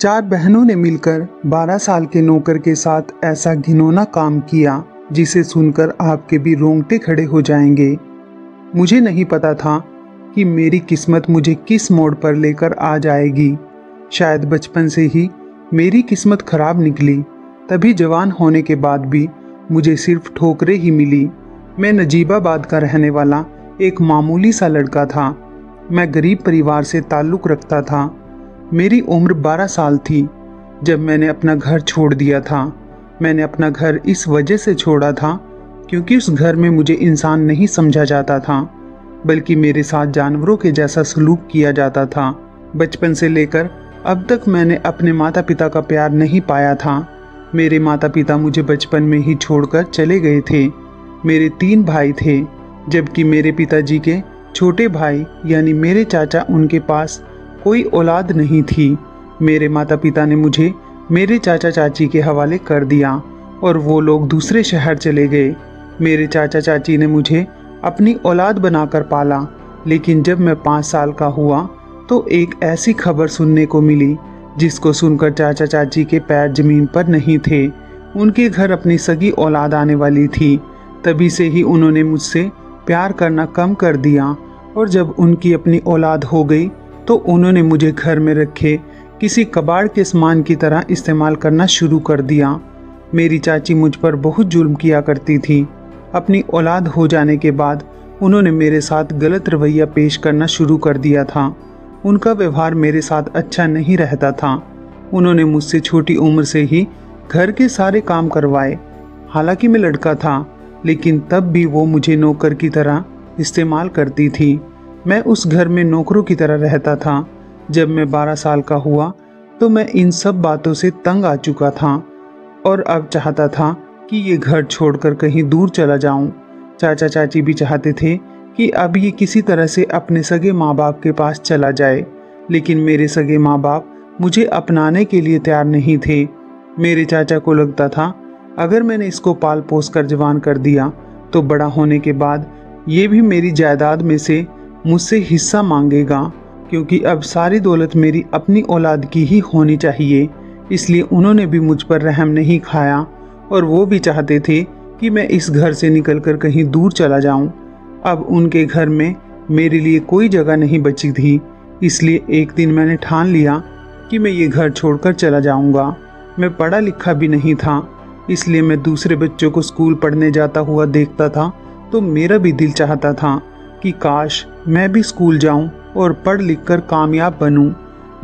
चार बहनों ने मिलकर 12 साल के नौकर के साथ ऐसा घिनौना काम किया जिसे सुनकर आपके भी रोंगटे खड़े हो जाएंगे। मुझे नहीं पता था कि मेरी किस्मत मुझे किस मोड़ पर लेकर आ जाएगी। शायद बचपन से ही मेरी किस्मत खराब निकली, तभी जवान होने के बाद भी मुझे सिर्फ ठोकरें ही मिली। मैं नजीबाबाद का रहने वाला एक मामूली सा लड़का था। मैं गरीब परिवार से ताल्लुक़ रखता था। मेरी उम्र 12 साल थी जब मैंने अपना घर छोड़ दिया था। मैंने अपना घर इस वजह से छोड़ा था क्योंकि उस घर में मुझे इंसान नहीं समझा जाता था, बल्कि मेरे साथ जानवरों के जैसा सलूक किया जाता था। बचपन से लेकर अब तक मैंने अपने माता पिता का प्यार नहीं पाया था। मेरे माता पिता मुझे बचपन में ही छोड़कर चले गए थे। मेरे 3 भाई थे, जबकि मेरे पिताजी के छोटे भाई यानी मेरे चाचा, उनके पास कोई औलाद नहीं थी। मेरे माता पिता ने मुझे मेरे चाचा चाची के हवाले कर दिया और वो लोग दूसरे शहर चले गए। मेरे चाचा चाची ने मुझे अपनी औलाद बनाकर पाला, लेकिन जब मैं 5 साल का हुआ तो एक ऐसी खबर सुनने को मिली जिसको सुनकर चाचा चाची के पैर जमीन पर नहीं थे। उनके घर अपनी सगी औलाद आने वाली थी। तभी से ही उन्होंने मुझसे प्यार करना कम कर दिया और जब उनकी अपनी औलाद हो गई तो उन्होंने मुझे घर में रखे किसी कबाड़ के सामान की तरह इस्तेमाल करना शुरू कर दिया। मेरी चाची मुझ पर बहुत जुल्म किया करती थी। अपनी औलाद हो जाने के बाद उन्होंने मेरे साथ गलत रवैया पेश करना शुरू कर दिया था। उनका व्यवहार मेरे साथ अच्छा नहीं रहता था। उन्होंने मुझसे छोटी उम्र से ही घर के सारे काम करवाए। हालांकि मैं लड़का था, लेकिन तब भी वो मुझे नौकर की तरह इस्तेमाल करती थी। मैं उस घर में नौकरों की तरह रहता था। जब मैं 12 साल का हुआ तो मैं इन सब बातों से तंग आ चुका था और अब चाहता था कि ये घर छोड़कर कहीं दूर चला जाऊं। चाचा चाची भी चाहते थे कि अब ये किसी तरह से अपने सगे माँ बाप के पास चला जाए, लेकिन मेरे सगे माँ बाप मुझे अपनाने के लिए तैयार नहीं थे। मेरे चाचा को लगता था अगर मैंने इसको पाल पोस कर जवान कर दिया तो बड़ा होने के बाद ये भी मेरी जायदाद में से मुझसे हिस्सा मांगेगा, क्योंकि अब सारी दौलत मेरी अपनी औलाद की ही होनी चाहिए। इसलिए उन्होंने भी मुझ पर रहम नहीं खाया और वो भी चाहते थे कि मैं इस घर से निकलकर कहीं दूर चला जाऊं। अब उनके घर में मेरे लिए कोई जगह नहीं बची थी। इसलिए एक दिन मैंने ठान लिया कि मैं ये घर छोड़कर चला जाऊंगा। मैं पढ़ा लिखा भी नहीं था, इसलिए मैं दूसरे बच्चों को स्कूल पढ़ने जाता हुआ देखता था तो मेरा भी दिल चाहता था कि काश मैं भी स्कूल जाऊं और पढ़ लिख कर कामयाब बनूं,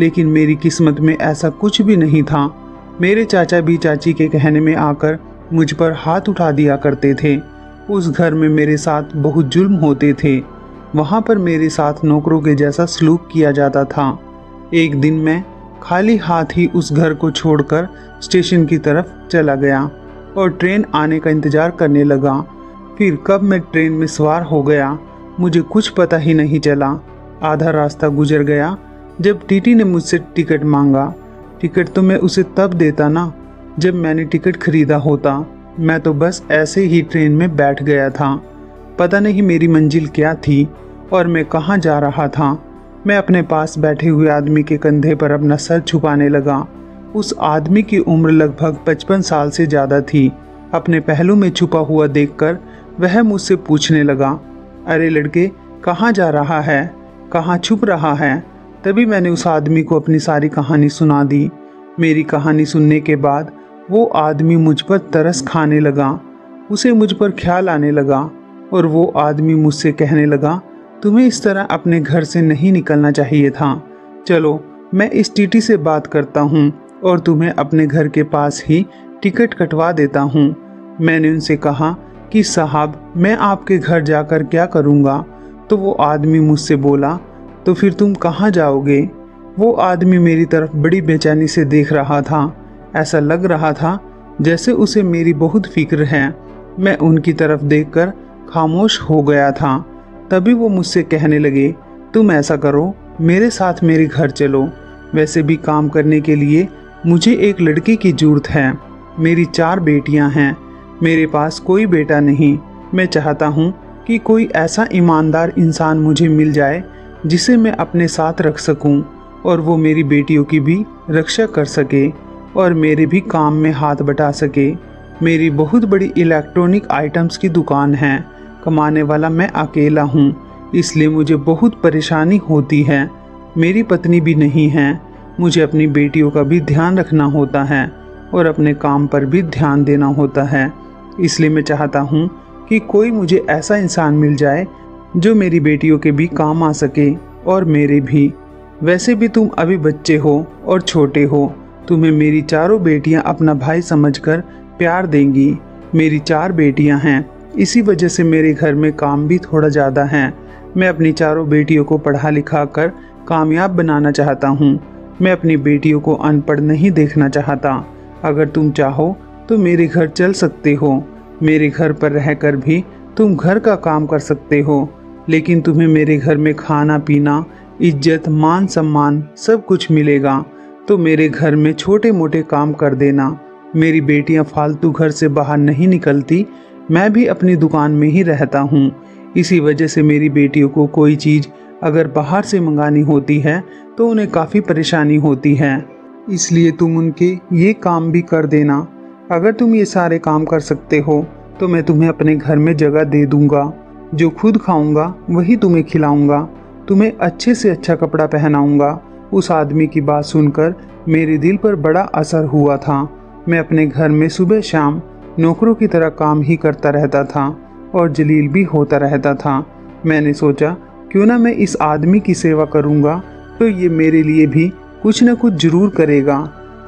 लेकिन मेरी किस्मत में ऐसा कुछ भी नहीं था। मेरे चाचा भी चाची के कहने में आकर मुझ पर हाथ उठा दिया करते थे। उस घर में मेरे साथ बहुत जुल्म होते थे। वहाँ पर मेरे साथ नौकरों के जैसा सलूक किया जाता था। एक दिन मैं खाली हाथ ही उस घर को छोड़कर स्टेशन की तरफ चला गया और ट्रेन आने का इंतज़ार करने लगा। फिर कब मैं ट्रेन में सवार हो गया मुझे कुछ पता ही नहीं चला। आधा रास्ता गुजर गया जब टीटी ने मुझसे टिकट मांगा। टिकट तो मैं उसे तब देता ना जब मैंने टिकट खरीदा होता। मैं तो बस ऐसे ही ट्रेन में बैठ गया था। पता नहीं मेरी मंजिल क्या थी और मैं कहाँ जा रहा था। मैं अपने पास बैठे हुए आदमी के कंधे पर अपना सर छुपाने लगा। उस आदमी की उम्र लगभग 55 साल से ज़्यादा थी। अपने पहलू में छुपा हुआ देखकर वह मुझसे पूछने लगा, अरे लड़के, कहाँ जा रहा है, कहाँ छुप रहा है। तभी मैंने उस आदमी को अपनी सारी कहानी सुना दी। मेरी कहानी सुनने के बाद वो आदमी मुझ पर तरस खाने लगा। उसे मुझ पर ख्याल आने लगा और वो आदमी मुझसे कहने लगा, तुम्हें इस तरह अपने घर से नहीं निकलना चाहिए था। चलो मैं इस टीटी से बात करता हूँ और तुम्हें अपने घर के पास ही टिकट कटवा देता हूँ। मैंने उनसे कहा कि साहब, मैं आपके घर जाकर क्या करूँगा। तो वो आदमी मुझसे बोला, तो फिर तुम कहाँ जाओगे। वो आदमी मेरी तरफ बड़ी बेचैनी से देख रहा था। ऐसा लग रहा था जैसे उसे मेरी बहुत फिक्र है। मैं उनकी तरफ देखकर खामोश हो गया था। तभी वो मुझसे कहने लगे, तुम ऐसा करो, मेरे साथ मेरे घर चलो। वैसे भी काम करने के लिए मुझे एक लड़के की ज़रूरत है। मेरी 4 बेटियां हैं, मेरे पास कोई बेटा नहीं। मैं चाहता हूँ कि कोई ऐसा ईमानदार इंसान मुझे मिल जाए जिसे मैं अपने साथ रख सकूं और वो मेरी बेटियों की भी रक्षा कर सके और मेरे भी काम में हाथ बटा सके। मेरी बहुत बड़ी इलेक्ट्रॉनिक आइटम्स की दुकान है। कमाने वाला मैं अकेला हूँ, इसलिए मुझे बहुत परेशानी होती है। मेरी पत्नी भी नहीं है। मुझे अपनी बेटियों का भी ध्यान रखना होता है और अपने काम पर भी ध्यान देना होता है। इसलिए मैं चाहता हूँ कि कोई मुझे ऐसा इंसान मिल जाए जो मेरी बेटियों के भी काम आ सके और मेरे भी। वैसे भी तुम अभी बच्चे हो और छोटे हो। तुम्हें मेरी चारों बेटियां अपना भाई समझकर प्यार देंगी। मेरी 4 बेटियां हैं, इसी वजह से मेरे घर में काम भी थोड़ा ज़्यादा है। मैं अपनी चारों बेटियों को पढ़ा लिखा कर कामयाब बनाना चाहता हूँ। मैं अपनी बेटियों को अनपढ़ नहीं देखना चाहता। अगर तुम चाहो तो मेरे घर चल सकते हो। मेरे घर पर रहकर भी तुम घर का काम कर सकते हो, लेकिन तुम्हें मेरे घर में खाना पीना, इज्जत, मान सम्मान सब कुछ मिलेगा। तो मेरे घर में छोटे मोटे काम कर देना। मेरी बेटियां फालतू घर से बाहर नहीं निकलती। मैं भी अपनी दुकान में ही रहता हूँ। इसी वजह से मेरी बेटियों को कोई चीज़ अगर बाहर से मंगानी होती है तो उन्हें काफ़ी परेशानी होती है। इसलिए तुम उनके ये काम भी कर देना। अगर तुम ये सारे काम कर सकते हो तो मैं तुम्हें अपने घर में जगह दे दूंगा। जो खुद खाऊंगा वही तुम्हें खिलाऊंगा। तुम्हें अच्छे से अच्छा कपड़ा पहनाऊंगा। उस आदमी की बात सुनकर मेरे दिल पर बड़ा असर हुआ था। मैं अपने घर में सुबह शाम नौकरों की तरह काम ही करता रहता था और जलील भी होता रहता था। मैंने सोचा क्यों ना मैं इस आदमी की सेवा करूंगा तो ये मेरे लिए भी कुछ न कुछ जरूर करेगा,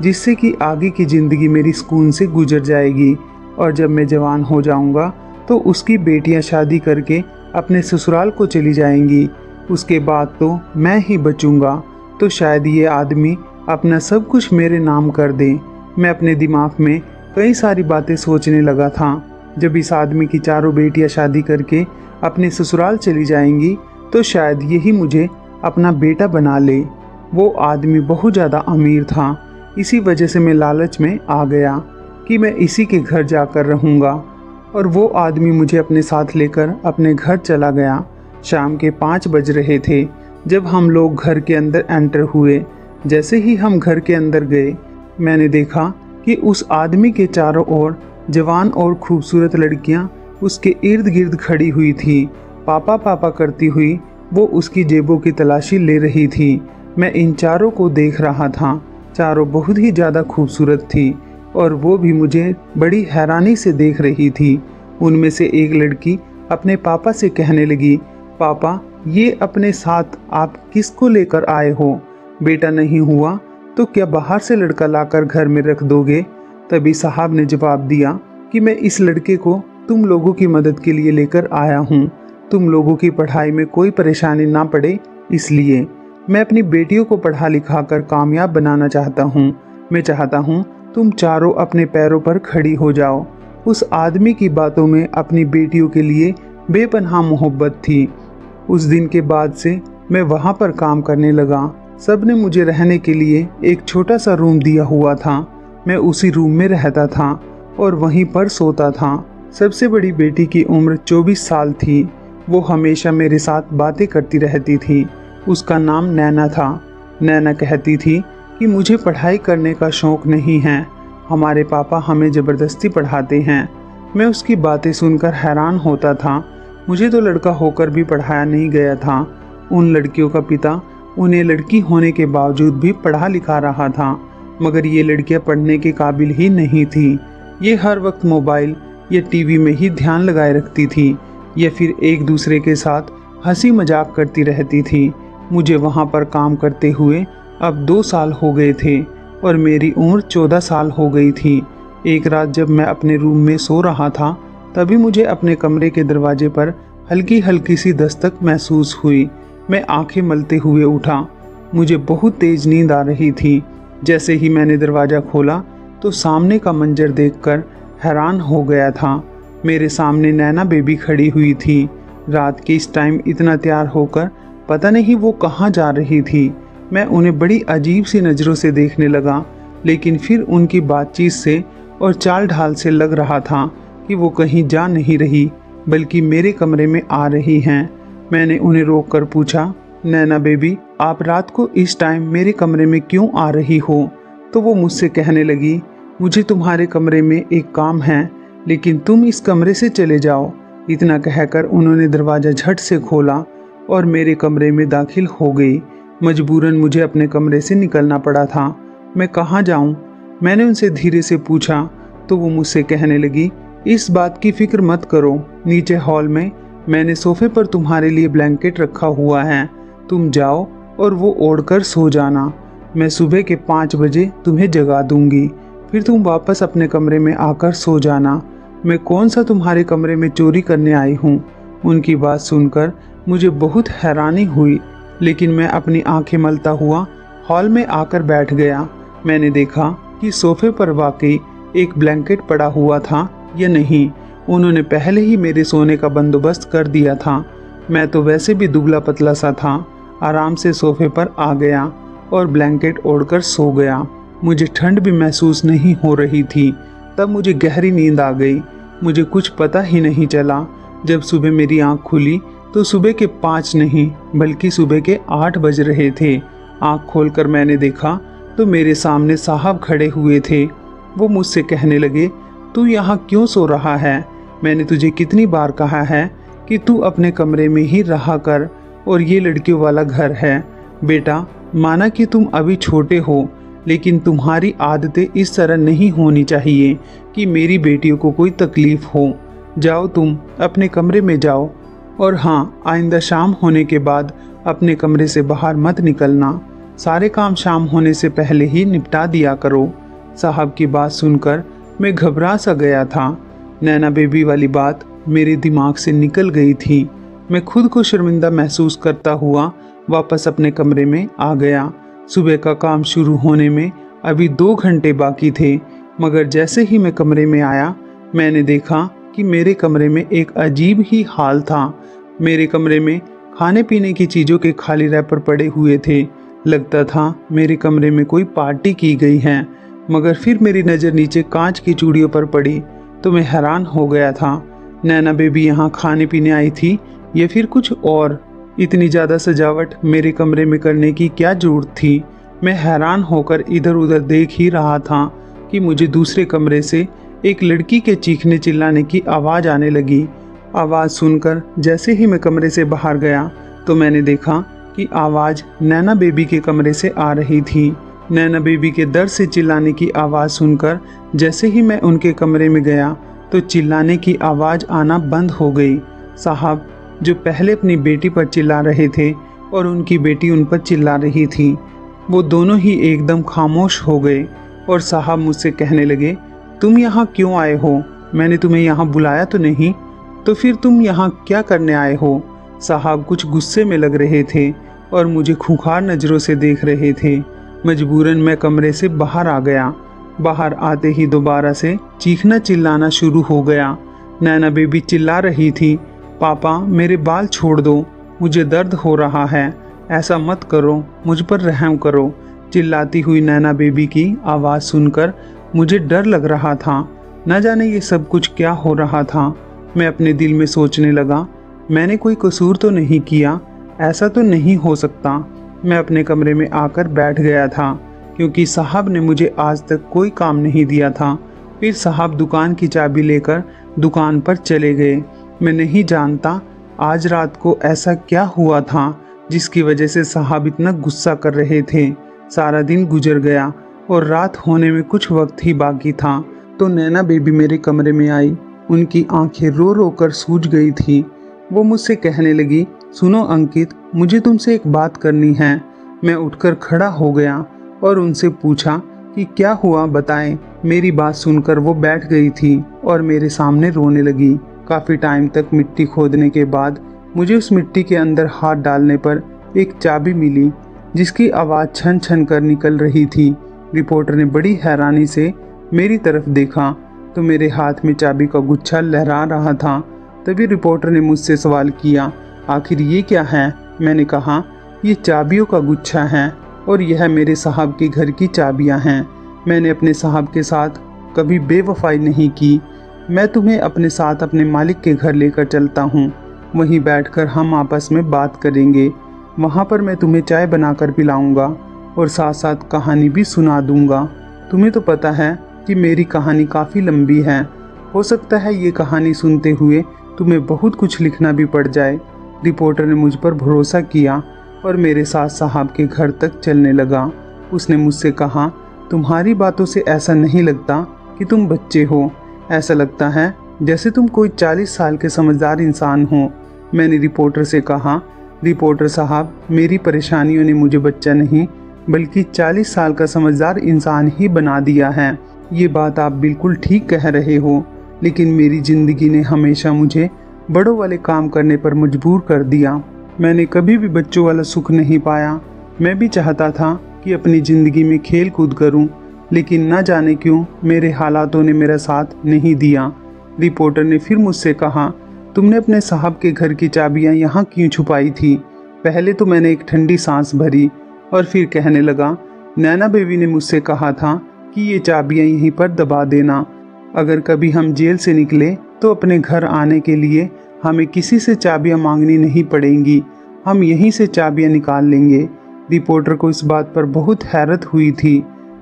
जिससे कि आगे की ज़िंदगी मेरी सुकून से गुजर जाएगी। और जब मैं जवान हो जाऊंगा तो उसकी बेटियां शादी करके अपने ससुराल को चली जाएंगी। उसके बाद तो मैं ही बचूंगा। तो शायद ये आदमी अपना सब कुछ मेरे नाम कर दे। मैं अपने दिमाग में कई सारी बातें सोचने लगा था। जब इस आदमी की चारों बेटियां शादी करके अपने ससुराल चली जाएंगी तो शायद यही मुझे अपना बेटा बना ले। वो आदमी बहुत ज़्यादा अमीर था। इसी वजह से मैं लालच में आ गया कि मैं इसी के घर जाकर रहूँगा। और वो आदमी मुझे अपने साथ लेकर अपने घर चला गया। शाम के 5 बज रहे थे जब हम लोग घर के अंदर एंटर हुए। जैसे ही हम घर के अंदर गए, मैंने देखा कि उस आदमी के चारों ओर जवान और खूबसूरत लड़कियां उसके इर्द गिर्द खड़ी हुई थी। पापा पापा करती हुई वो उसकी जेबों की तलाशी ले रही थी। मैं इन चारों को देख रहा था। चारों बहुत ही ज़्यादा खूबसूरत थी और वो भी मुझे बड़ी हैरानी से देख रही थी। उनमें से एक लड़की अपने पापा से कहने लगी, पापा ये अपने साथ आप किसको लेकर आए हो? बेटा नहीं हुआ तो क्या बाहर से लड़का लाकर घर में रख दोगे? तभी साहब ने जवाब दिया कि मैं इस लड़के को तुम लोगों की मदद के लिए लेकर आया हूँ। तुम लोगों की पढ़ाई में कोई परेशानी ना पड़े, इसलिए मैं अपनी बेटियों को पढ़ा लिखा कर कामयाब बनाना चाहता हूँ। मैं चाहता हूँ तुम चारों अपने पैरों पर खड़ी हो जाओ। उस आदमी की बातों में अपनी बेटियों के लिए बेपनाह मोहब्बत थी। उस दिन के बाद से मैं वहाँ पर काम करने लगा। सब ने मुझे रहने के लिए एक छोटा सा रूम दिया हुआ था। मैं उसी रूम में रहता था और वहीं पर सोता था। सबसे बड़ी बेटी की उम्र 24 साल थी। वो हमेशा मेरे साथ बातें करती रहती थी। उसका नाम नैना था। नैना कहती थी कि मुझे पढ़ाई करने का शौक़ नहीं है, हमारे पापा हमें ज़बरदस्ती पढ़ाते हैं। मैं उसकी बातें सुनकर हैरान होता था। मुझे तो लड़का होकर भी पढ़ाया नहीं गया था। उन लड़कियों का पिता उन्हें लड़की होने के बावजूद भी पढ़ा लिखा रहा था, मगर ये लड़कियां पढ़ने के काबिल ही नहीं थी। ये हर वक्त मोबाइल या टीवी में ही ध्यान लगाए रखती थी या फिर एक दूसरे के साथ हंसी मजाक करती रहती थी। मुझे वहाँ पर काम करते हुए अब 2 साल हो गए थे और मेरी उम्र 14 साल हो गई थी। एक रात जब मैं अपने रूम में सो रहा था, तभी मुझे अपने कमरे के दरवाजे पर हल्की हल्की सी दस्तक महसूस हुई। मैं आंखें मलते हुए उठा। मुझे बहुत तेज नींद आ रही थी। जैसे ही मैंने दरवाज़ा खोला तो सामने का मंजर देखकर हैरान हो गया था। मेरे सामने नैना बेबी खड़ी हुई थी। रात के इस टाइम इतना तैयार होकर पता नहीं वो कहाँ जा रही थी। मैं उन्हें बड़ी अजीब सी नज़रों से देखने लगा, लेकिन फिर उनकी बातचीत से और चाल ढाल से लग रहा था कि वो कहीं जा नहीं रही, बल्कि मेरे कमरे में आ रही हैं। मैंने उन्हें रोक कर पूछा, नैना बेबी, आप रात को इस टाइम मेरे कमरे में क्यों आ रही हो? तो वो मुझसे कहने लगी, मुझे तुम्हारे कमरे में एक काम है, लेकिन तुम इस कमरे से चले जाओ। इतना कहकर उन्होंने दरवाज़ा झट से खोला और मेरे कमरे में दाखिल हो गई। मजबूरन मुझे अपने कमरे से निकलना पड़ा था। मैं कहाँ जाऊँ? मैंने उनसे धीरे से पूछा तो वो मुझसे कहने लगी, इस बात की फिक्र मत करो, नीचे हॉल में मैंने सोफे पर तुम्हारे लिए ब्लैंकेट रखा हुआ है, तुम जाओ और वो ओढ़कर सो जाना। मैं सुबह के 5 बजे तुम्हें जगा दूंगी, फिर तुम वापस अपने कमरे में आकर सो जाना। मैं कौन सा तुम्हारे कमरे में चोरी करने आई हूँ? उनकी बात सुनकर मुझे बहुत हैरानी हुई, लेकिन मैं अपनी आंखें मलता हुआ हॉल में आकर बैठ गया। मैंने देखा कि सोफे पर वाकई एक ब्लैंकेट पड़ा हुआ था या नहीं। उन्होंने पहले ही मेरे सोने का बंदोबस्त कर दिया था। मैं तो वैसे भी दुबला पतला सा था। आराम से सोफे पर आ गया और ब्लैंकेट ओढ़कर सो गया। मुझे ठंड भी महसूस नहीं हो रही थी। तब मुझे गहरी नींद आ गई। मुझे कुछ पता ही नहीं चला। जब सुबह मेरी आंख खुली तो सुबह के 5 नहीं बल्कि सुबह के 8 बज रहे थे। आंख खोलकर मैंने देखा तो मेरे सामने साहब खड़े हुए थे। वो मुझसे कहने लगे, तू यहाँ क्यों सो रहा है? मैंने तुझे कितनी बार कहा है कि तू अपने कमरे में ही रहा कर, और ये लड़कियों वाला घर है। बेटा, माना कि तुम अभी छोटे हो, लेकिन तुम्हारी आदतें इस तरह नहीं होनी चाहिए कि मेरी बेटियों को कोई तकलीफ हो। जाओ, तुम अपने कमरे में जाओ, और हाँ, आइंदा शाम होने के बाद अपने कमरे से बाहर मत निकलना। सारे काम शाम होने से पहले ही निपटा दिया करो। साहब की बात सुनकर मैं घबरा सा गया था। नैना बेबी वाली बात मेरे दिमाग से निकल गई थी। मैं खुद को शर्मिंदा महसूस करता हुआ वापस अपने कमरे में आ गया। सुबह का काम शुरू होने में अभी 2 घंटे बाकी थे, मगर जैसे ही मैं कमरे में आया मैंने देखा कि मेरे कमरे में एक अजीब ही हाल था। मेरे कमरे में खाने पीने की चीज़ों के खाली रैपर पड़े हुए थे। लगता था मेरे कमरे में कोई पार्टी की गई है। मगर फिर मेरी नज़र नीचे कांच की चूड़ियों पर पड़ी तो मैं हैरान हो गया था। नैना बेबी यहाँ खाने पीने आई थी या फिर कुछ और? इतनी ज़्यादा सजावट मेरे कमरे में करने की क्या जरूरत थी? मैं हैरान होकर इधर उधर देख ही रहा था कि मुझे दूसरे कमरे से एक लड़की के चीखने चिल्लाने की आवाज़ आने लगी। आवाज़ सुनकर जैसे ही मैं कमरे से बाहर गया तो मैंने देखा कि आवाज़ नैना बेबी के कमरे से आ रही थी। नैना बेबी के दर्द से चिल्लाने की आवाज़ सुनकर जैसे ही मैं उनके कमरे में गया तो चिल्लाने की आवाज़ आना बंद हो गई। साहब, जो पहले अपनी बेटी पर चिल्ला रहे थे और उनकी बेटी उन पर चिल्ला रही थी, वो दोनों ही एकदम खामोश हो गए और साहब मुझसे कहने लगे, तुम यहाँ क्यों आए हो? मैंने तुम्हें यहाँ बुलाया तो नहीं, तो फिर तुम यहाँ क्या करने आए हो? साहब कुछ गुस्से में लग रहे थे और मुझे खूंखार नज़रों से देख रहे थे। मजबूरन मैं कमरे से बाहर आ गया। बाहर आते ही दोबारा से चीखना चिल्लाना शुरू हो गया। नैना बेबी चिल्ला रही थी, पापा मेरे बाल छोड़ दो, मुझे दर्द हो रहा है, ऐसा मत करो, मुझ पर रहम करो। चिल्लाती हुई नैना बेबी की आवाज़ सुनकर मुझे डर लग रहा था। न जाने ये सब कुछ क्या हो रहा था। मैं अपने दिल में सोचने लगा, मैंने कोई कसूर तो नहीं किया, ऐसा तो नहीं हो सकता। मैं अपने कमरे में आकर बैठ गया था क्योंकि साहब ने मुझे आज तक कोई काम नहीं दिया था। फिर साहब दुकान की चाबी लेकर दुकान पर चले गए। मैं नहीं जानता आज रात को ऐसा क्या हुआ था जिसकी वजह से साहब इतना गुस्सा कर रहे थे। सारा दिन गुजर गया और रात होने में कुछ वक्त ही बाकी था तो नैना बेबी मेरे कमरे में आई। उनकी आंखें रो रो कर सूज गई थी। वो मुझसे कहने लगी, सुनो अंकित, मुझे तुमसे एक बात करनी है। मैं उठकर खड़ा हो गया और उनसे पूछा कि क्या हुआ, बताएं। मेरी बात सुनकर वो बैठ गई थी और मेरे सामने रोने लगी। काफ़ी टाइम तक मिट्टी खोदने के बाद मुझे उस मिट्टी के अंदर हाथ डालने पर एक चाबी मिली जिसकी आवाज़ छन छन कर निकल रही थी। रिपोर्टर ने बड़ी हैरानी से मेरी तरफ देखा तो मेरे हाथ में चाबी का गुच्छा लहरा रहा था। तभी रिपोर्टर ने मुझसे सवाल किया, आखिर ये क्या है? मैंने कहा, ये चाबियों का गुच्छा है और यह मेरे साहब के घर की चाबियां हैं। मैंने अपने साहब के साथ कभी बेवफाई नहीं की। मैं तुम्हें अपने साथ अपने मालिक के घर लेकर चलता हूँ, वहीं बैठकर हम आपस में बात करेंगे। वहाँ पर मैं तुम्हें चाय बनाकर पिलाऊंगा और साथ साथ कहानी भी सुना दूंगा। तुम्हें तो पता है कि मेरी कहानी काफ़ी लंबी है, हो सकता है ये कहानी सुनते हुए तुम्हें बहुत कुछ लिखना भी पड़ जाए। रिपोर्टर ने मुझ पर भरोसा किया और मेरे साथ साहब के घर तक चलने लगा। उसने मुझसे कहा, तुम्हारी बातों से ऐसा नहीं लगता कि तुम बच्चे हो, ऐसा लगता है जैसे तुम कोई 40 साल के समझदार इंसान हो। मैंने रिपोर्टर से कहा, रिपोर्टर साहब, मेरी परेशानियों ने मुझे बच्चा नहीं बल्कि 40 साल का समझदार इंसान ही बना दिया है। ये बात आप बिल्कुल ठीक कह रहे हो, लेकिन मेरी ज़िंदगी ने हमेशा मुझे बड़ों वाले काम करने पर मजबूर कर दिया। मैंने कभी भी बच्चों वाला सुख नहीं पाया। मैं भी चाहता था कि अपनी ज़िंदगी में खेल कूद करूं, लेकिन न जाने क्यों मेरे हालातों ने मेरा साथ नहीं दिया। रिपोर्टर ने फिर मुझसे कहा, तुमने अपने साहब के घर की चाबियां यहाँ क्यों छुपाई थी? पहले तो मैंने एक ठंडी सांस भरी और फिर कहने लगा, नैना बेबी ने मुझसे कहा था कि ये चाबियां यहीं पर दबा देना। अगर कभी हम जेल से निकले तो अपने घर आने के लिए हमें किसी से चाबियां मांगनी नहीं पड़ेंगी, हम यहीं से चाबियां निकाल लेंगे। रिपोर्टर को इस बात पर बहुत हैरत हुई थी।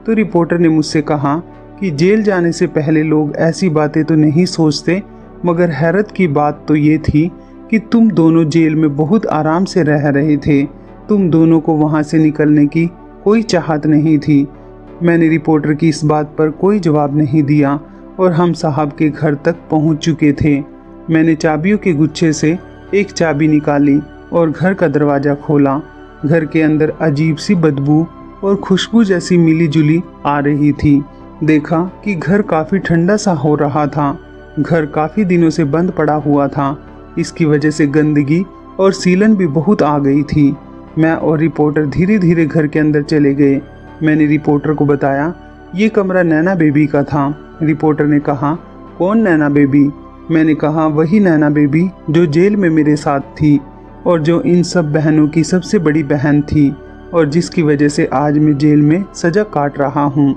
तो रिपोर्टर ने मुझसे कहा कि जेल जाने से पहले लोग ऐसी बातें तो नहीं सोचते, मगर हैरत की बात तो ये थी कि तुम दोनों जेल में बहुत आराम से रह रहे थे। तुम दोनों को वहाँ से निकलने की कोई चाहत नहीं थी। मैंने रिपोर्टर की इस बात पर कोई जवाब नहीं दिया और हम साहब के घर तक पहुँच चुके थे। मैंने चाबियों के गुच्छे से एक चाबी निकाली और घर का दरवाज़ा खोला। घर के अंदर अजीब सी बदबू और खुशबू जैसी मिली जुली आ रही थी। देखा कि घर काफ़ी ठंडा सा हो रहा था। घर काफ़ी दिनों से बंद पड़ा हुआ था, इसकी वजह से गंदगी और सीलन भी बहुत आ गई थी। मैं और रिपोर्टर धीरे धीरे घर के अंदर चले गए। मैंने रिपोर्टर को बताया, ये कमरा नैना बेबी का था। रिपोर्टर ने कहा, कौन नैना बेबी? मैंने कहा, वही नैना बेबी जो जेल में मेरे साथ थी और जो इन सब बहनों की सबसे बड़ी बहन थी और जिसकी वजह से आज मैं जेल में सज़ा काट रहा हूँ।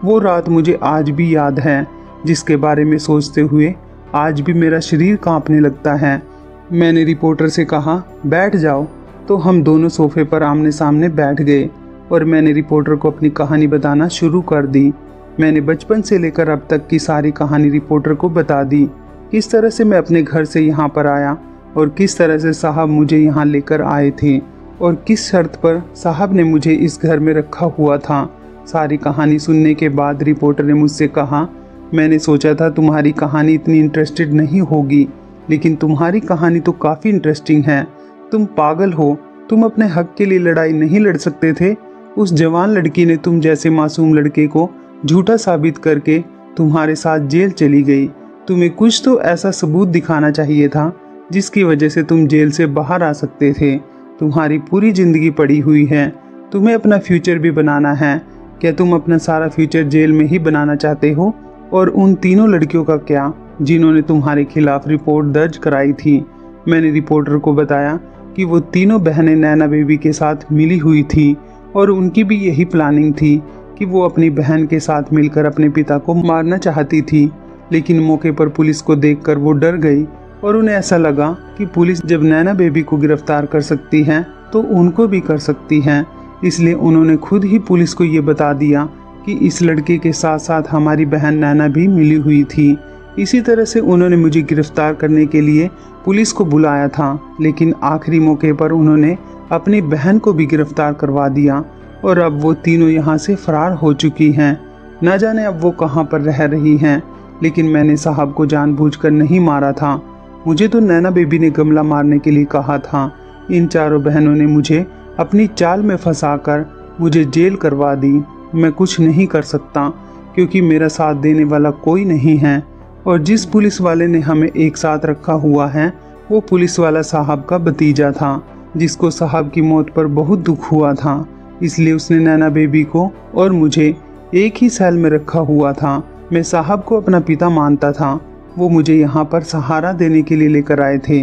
वो रात मुझे आज भी याद है, जिसके बारे में सोचते हुए आज भी मेरा शरीर कांपने लगता है। मैंने रिपोर्टर से कहा, बैठ जाओ। तो हम दोनों सोफे पर आमने सामने बैठ गए और मैंने रिपोर्टर को अपनी कहानी बताना शुरू कर दी। मैंने बचपन से लेकर अब तक की सारी कहानी रिपोर्टर को बता दी। किस तरह से मैं अपने घर से यहाँ पर आया और किस तरह से साहब मुझे यहाँ लेकर आए थे और किस शर्त पर साहब ने मुझे इस घर में रखा हुआ था। सारी कहानी सुनने के बाद रिपोर्टर ने मुझसे कहा, मैंने सोचा था तुम्हारी कहानी इतनी इंटरेस्टेड नहीं होगी, लेकिन तुम्हारी कहानी तो काफ़ी इंटरेस्टिंग है। तुम पागल हो, तुम अपने हक के लिए लड़ाई नहीं लड़ सकते थे? उस जवान लड़की ने तुम जैसे मासूम लड़के को झूठा साबित करके तुम्हारे साथ जेल चली गई। तुम्हें कुछ तो ऐसा सबूत दिखाना चाहिए था जिसकी वजह से तुम जेल से बाहर आ सकते थे। तुम्हारी पूरी ज़िंदगी पड़ी हुई है, तुम्हें अपना फ्यूचर भी बनाना है। क्या तुम अपना सारा फ्यूचर जेल में ही बनाना चाहते हो? और उन तीनों लड़कियों का क्या जिन्होंने तुम्हारे खिलाफ रिपोर्ट दर्ज कराई थी? मैंने रिपोर्टर को बताया कि वो तीनों बहनें नैना बेबी के साथ मिली हुई थी और उनकी भी यही प्लानिंग थी कि वो अपनी बहन के साथ मिलकर अपने पिता को मारना चाहती थी, लेकिन मौके पर पुलिस को देखकर वो डर गई और उन्हें ऐसा लगा कि पुलिस जब नैना बेबी को गिरफ्तार कर सकती है तो उनको भी कर सकती है। इसलिए उन्होंने खुद ही पुलिस को ये बता दिया कि इस लड़के के साथ साथ हमारी बहन नैना भी मिली हुई थी। इसी तरह से उन्होंने मुझे गिरफ्तार करने के लिए पुलिस को बुलाया था, लेकिन आखिरी मौके पर उन्होंने अपनी बहन को भी गिरफ्तार करवा दिया और अब वो तीनों यहाँ से फरार हो चुकी हैं। न जाने अब वो कहाँ पर रह रही हैं, लेकिन मैंने साहब को जानबूझकर नहीं मारा था। मुझे तो नैना बेबी ने गमला मारने के लिए कहा था। इन चारों बहनों ने मुझे अपनी चाल में फंसाकर मुझे जेल करवा दी। मैं कुछ नहीं कर सकता क्योंकि मेरा साथ देने वाला कोई नहीं है और जिस पुलिस वाले ने हमें एक साथ रखा हुआ है वो पुलिस वाला साहब का भतीजा था, जिसको साहब की मौत पर बहुत दुख हुआ था। इसलिए उसने नैना बेबी को और मुझे एक ही सेल में रखा हुआ था। मैं साहब को अपना पिता मानता था। वो मुझे यहाँ पर सहारा देने के लिए लेकर आए थे,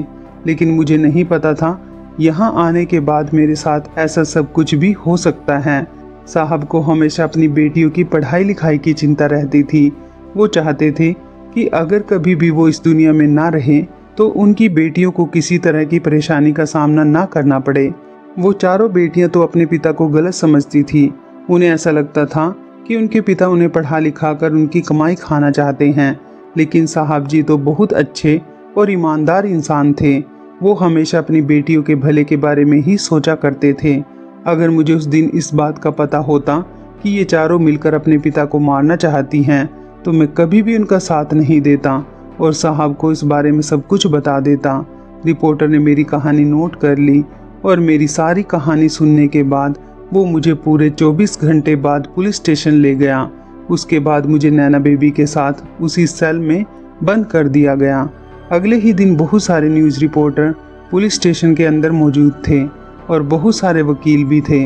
लेकिन मुझे नहीं पता था यहाँ आने के बाद मेरे साथ ऐसा सब कुछ भी हो सकता है। साहब को हमेशा अपनी बेटियों की पढ़ाई लिखाई की चिंता रहती थी। वो चाहते थे कि अगर कभी भी वो इस दुनिया में ना रहे तो उनकी बेटियों को किसी तरह की परेशानी का सामना ना करना पड़े। वो चारों बेटियां तो अपने पिता को गलत समझती थी। उन्हें ऐसा लगता था कि उनके पिता उन्हें पढ़ा लिखा कर उनकी कमाई खाना चाहते हैं, लेकिन साहब जी तो बहुत अच्छे और ईमानदार इंसान थे। वो हमेशा अपनी बेटियों के भले के बारे में ही सोचा करते थे। अगर मुझे उस दिन इस बात का पता होता कि ये चारों मिलकर अपने पिता को मारना चाहती हैं, तो मैं कभी भी उनका साथ नहीं देता और साहब को इस बारे में सब कुछ बता देता। रिपोर्टर ने मेरी कहानी नोट कर ली और मेरी सारी कहानी सुनने के बाद वो मुझे पूरे 24 घंटे बाद पुलिस स्टेशन ले गया। उसके बाद मुझे नैना बेबी के साथ उसी सेल में बंद कर दिया गया। अगले ही दिन बहुत सारे न्यूज़ रिपोर्टर पुलिस स्टेशन के अंदर मौजूद थे और बहुत सारे वकील भी थे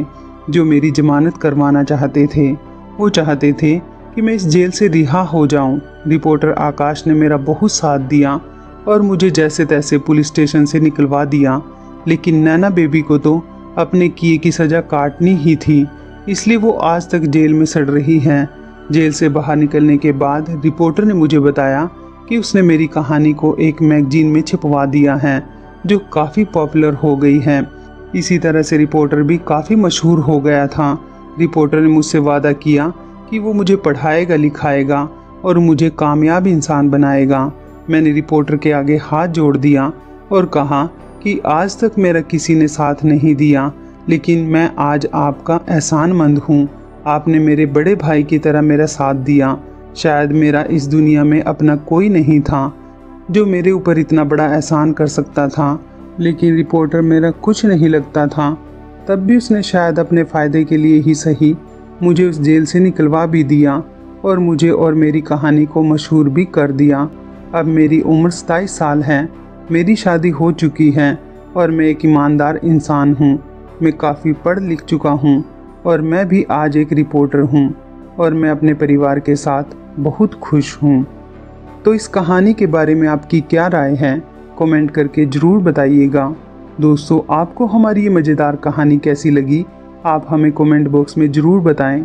जो मेरी जमानत करवाना चाहते थे। वो चाहते थे कि मैं इस जेल से रिहा हो जाऊं। रिपोर्टर आकाश ने मेरा बहुत साथ दिया और मुझे जैसे तैसे पुलिस स्टेशन से निकलवा दिया, लेकिन नैना बेबी को तो अपने किए की सज़ा काटनी ही थी, इसलिए वो आज तक जेल में सड़ रही है। जेल से बाहर निकलने के बाद रिपोर्टर ने मुझे बताया कि उसने मेरी कहानी को एक मैगजीन में छपवा दिया है जो काफ़ी पॉपुलर हो गई है। इसी तरह से रिपोर्टर भी काफ़ी मशहूर हो गया था। रिपोर्टर ने मुझसे वादा किया कि वो मुझे पढ़ाएगा लिखाएगा और मुझे कामयाब इंसान बनाएगा। मैंने रिपोर्टर के आगे हाथ जोड़ दिया और कहा कि आज तक मेरा किसी ने साथ नहीं दिया, लेकिन मैं आज आपका एहसानमंद हूँ। आपने मेरे बड़े भाई की तरह मेरा साथ दिया। शायद मेरा इस दुनिया में अपना कोई नहीं था जो मेरे ऊपर इतना बड़ा एहसान कर सकता था, लेकिन रिपोर्टर मेरा कुछ नहीं लगता था। तब भी उसने शायद अपने फ़ायदे के लिए ही सही मुझे उस जेल से निकलवा भी दिया और मुझे और मेरी कहानी को मशहूर भी कर दिया। अब मेरी उम्र 27 साल है, मेरी शादी हो चुकी है और मैं एक ईमानदार इंसान हूँ। मैं काफ़ी पढ़ लिख चुका हूँ और मैं भी आज एक रिपोर्टर हूँ और मैं अपने परिवार के साथ बहुत खुश हूँ। तो इस कहानी के बारे में आपकी क्या राय है, कमेंट करके ज़रूर बताइएगा। दोस्तों, आपको हमारी ये मज़ेदार कहानी कैसी लगी, आप हमें कमेंट बॉक्स में ज़रूर बताएं।